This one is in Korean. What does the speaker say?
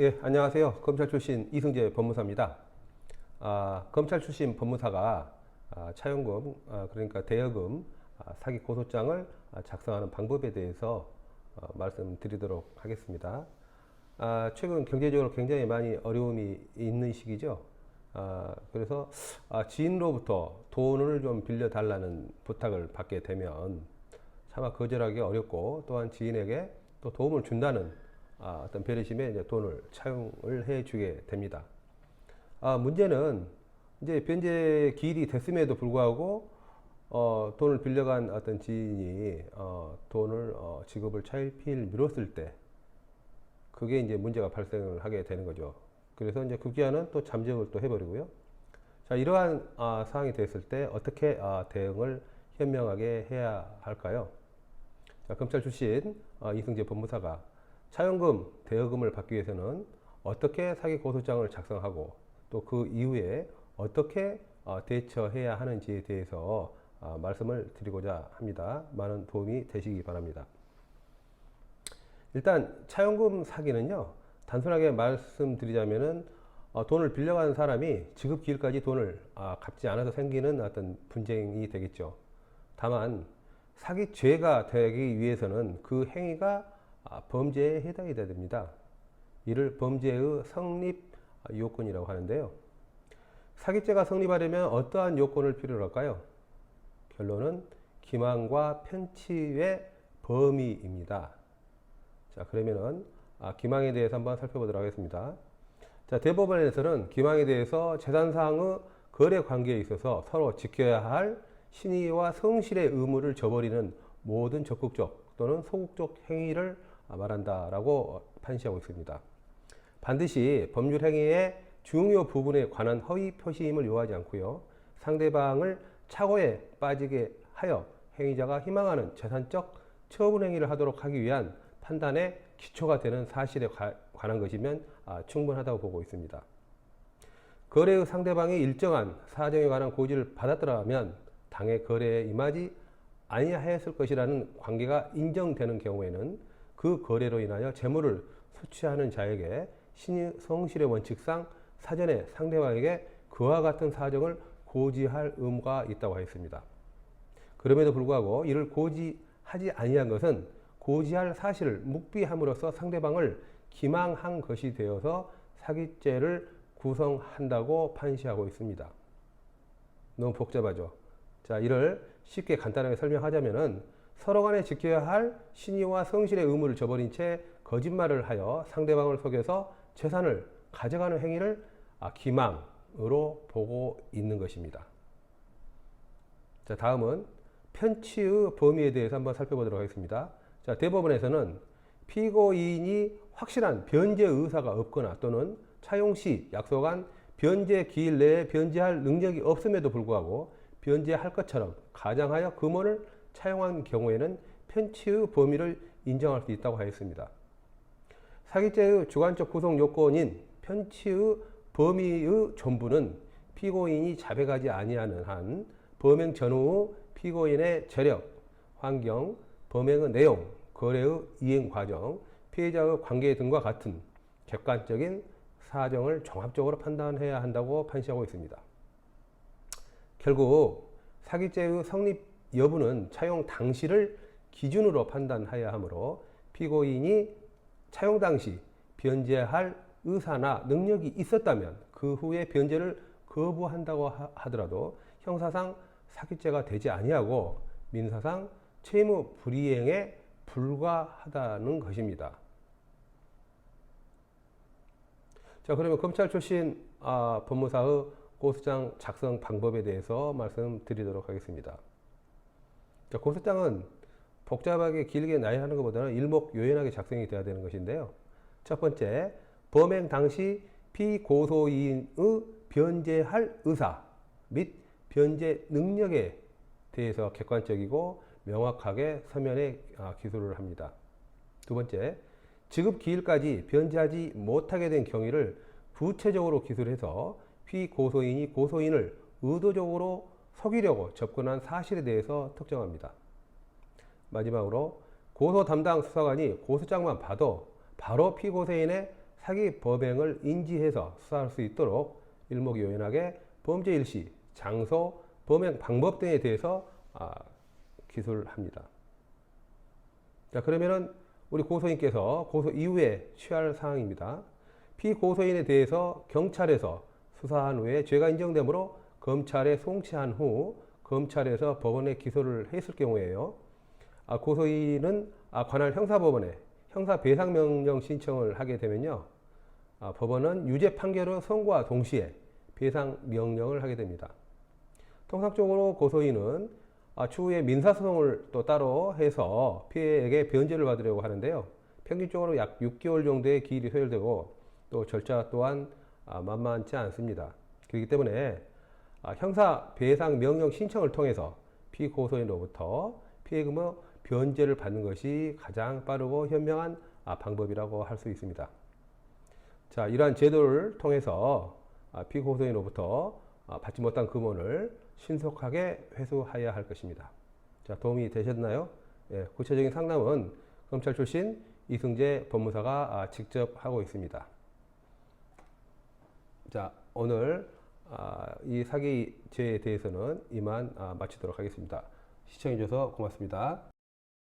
예, 안녕하세요. 검찰 출신 이승재 법무사입니다. 검찰 출신 법무사가 차용금, 그러니까 대여금 사기 고소장을 작성하는 방법에 대해서 말씀드리도록 하겠습니다. 최근 경제적으로 굉장히 많이 어려움이 있는 시기죠. 그래서 지인으로부터 돈을 좀 빌려달라는 부탁을 받게 되면 차마 거절하기 어렵고, 또한 지인에게 또 도움을 준다는 어떤 배려심에 이제 돈을 차용을 해주게 됩니다. 문제는 이제 변제 기일이 됐음에도 불구하고 돈을 빌려간 어떤 지인이 돈을 지급을 차일피일 미뤘을 때, 그게 이제 문제가 발생을 하게 되는 거죠. 그래서 이제 그 기한은 또 잠적을 또 해버리고요. 자, 이러한 상황이 됐을 때 어떻게 대응을 현명하게 해야 할까요? 자, 검찰 출신 이승재 법무사가 차용금, 대여금을 받기 위해서는 어떻게 사기 고소장을 작성하고, 또 그 이후에 어떻게 대처해야 하는지에 대해서 말씀을 드리고자 합니다. 많은 도움이 되시기 바랍니다. 일단 차용금 사기는요, 단순하게 말씀드리자면은 돈을 빌려간 사람이 지급 기일까지 돈을 갚지 않아서 생기는 어떤 분쟁이 되겠죠. 다만 사기죄가 되기 위해서는 그 행위가 범죄에 해당이 돼야 됩니다. 이를 범죄의 성립 요건이라고 하는데요. 사기죄가 성립하려면 어떠한 요건을 필요로 할까요? 결론은 기망과 편취의 범위입니다. 자, 그러면은 기망에 대해서 한번 살펴보도록 하겠습니다. 자, 대법원에서는 기망에 대해서 재산상의 거래 관계에 있어서 서로 지켜야 할 신의와 성실의 의무를 저버리는 모든 적극적 또는 소극적 행위를 말한다라고 판시하고 있습니다. 반드시 법률 행위의 중요 부분에 관한 허위 표시임을 요하지 않고요, 상대방을 착오에 빠지게 하여 행위자가 희망하는 재산적 처분 행위를 하도록 하기 위한 판단의 기초가 되는 사실에 관한 것이면 충분하다고 보고 있습니다. 거래의 상대방이 일정한 사정에 관한 고지를 받았더라면 당해 거래에 임하지 아니하였을 것이라는 관계가 인정되는 경우에는 그 거래로 인하여 재물을 수취하는 자에게 성실의 원칙상 사전에 상대방에게 그와 같은 사정을 고지할 의무가 있다고 하였습니다. 그럼에도 불구하고 이를 고지하지 아니한 것은 고지할 사실을 묵비함으로써 상대방을 기망한 것이 되어서 사기죄를 구성한다고 판시하고 있습니다. 너무 복잡하죠? 자, 이를 쉽게 간단하게 설명하자면은 서로 간에 지켜야 할 신의와 성실의 의무를 저버린 채 거짓말을 하여 상대방을 속여서 재산을 가져가는 행위를 기망으로 보고 있는 것입니다. 자, 다음은 편취의 범위에 대해서 한번 살펴보도록 하겠습니다. 자, 대법원에서는 피고인이 확실한 변제 의사가 없거나 또는 차용 시 약속한 변제 기일 내에 변제할 능력이 없음에도 불구하고 변제할 것처럼 가장하여 금원을 차용한 경우에는 편취의 범위를 인정할 수 있다고 하였습니다. 사기죄의 주관적 구성 요건인 편취의 범위의 전부는 피고인이 자백하지 아니하는 한 범행 전후 피고인의 재력, 환경, 범행의 내용, 거래의 이행 과정, 피해자의 관계 등과 같은 객관적인 사정을 종합적으로 판단해야 한다고 판시하고 있습니다. 결국 사기죄의 성립 여부는 차용 당시를 기준으로 판단해야 하므로 피고인이 차용 당시 변제할 의사나 능력이 있었다면 그 후에 변제를 거부한다고 하더라도 형사상 사기죄가 되지 아니하고 민사상 채무 불이행에 불과하다는 것입니다. 자, 그러면 검찰 출신 법무사의 고소장 작성 방법에 대해서 말씀드리도록 하겠습니다. 자, 고소장은 복잡하게 길게 나열하는 것보다는 일목요연하게 작성이 되어야 되는 것인데요. 첫 번째, 범행 당시 피고소인의 변제할 의사 및 변제 능력에 대해서 객관적이고 명확하게 서면에 기술을 합니다. 두 번째, 지급 기일까지 변제하지 못하게 된 경위를 구체적으로 기술해서 피고소인이 고소인을 의도적으로 속이려고 접근한 사실에 대해서 특정합니다. 마지막으로 고소 담당 수사관이 고소장만 봐도 바로 피고소인의 사기 범행을 인지해서 수사할 수 있도록 일목요연하게 범죄 일시, 장소, 범행 방법 등에 대해서 기술합니다. 자, 그러면은 우리 고소인께서 고소 이후에 취할 사항입니다. 피고소인에 대해서 경찰에서 수사한 후에 죄가 인정되므로 검찰에 송치한 후 검찰에서 법원에 기소를 했을 경우에요. 고소인은 관할 형사법원에 형사배상명령 신청을 하게 되면요. 법원은 유죄 판결의 선고와 동시에 배상명령을 하게 됩니다. 통상적으로 고소인은 추후에 민사소송을 또 따로 해서 피해에게 변제를 받으려고 하는데요. 평균적으로 약 6개월 정도의 기일이 소요되고 또 절차 또한 만만치 않습니다. 그렇기 때문에 형사배상명령 신청을 통해서 피고소인으로부터 피해금의 변제를 받는 것이 가장 빠르고 현명한 방법이라고 할 수 있습니다. 자, 이러한 제도를 통해서 피고소인으로부터 받지 못한 금원을 신속하게 회수해야 할 것입니다. 자, 도움이 되셨나요? 예, 구체적인 상담은 검찰 출신 이승재 법무사가 직접 하고 있습니다. 자, 오늘 이 사기죄에 대해서는 이만 마치도록 하겠습니다. 시청해주셔서 고맙습니다.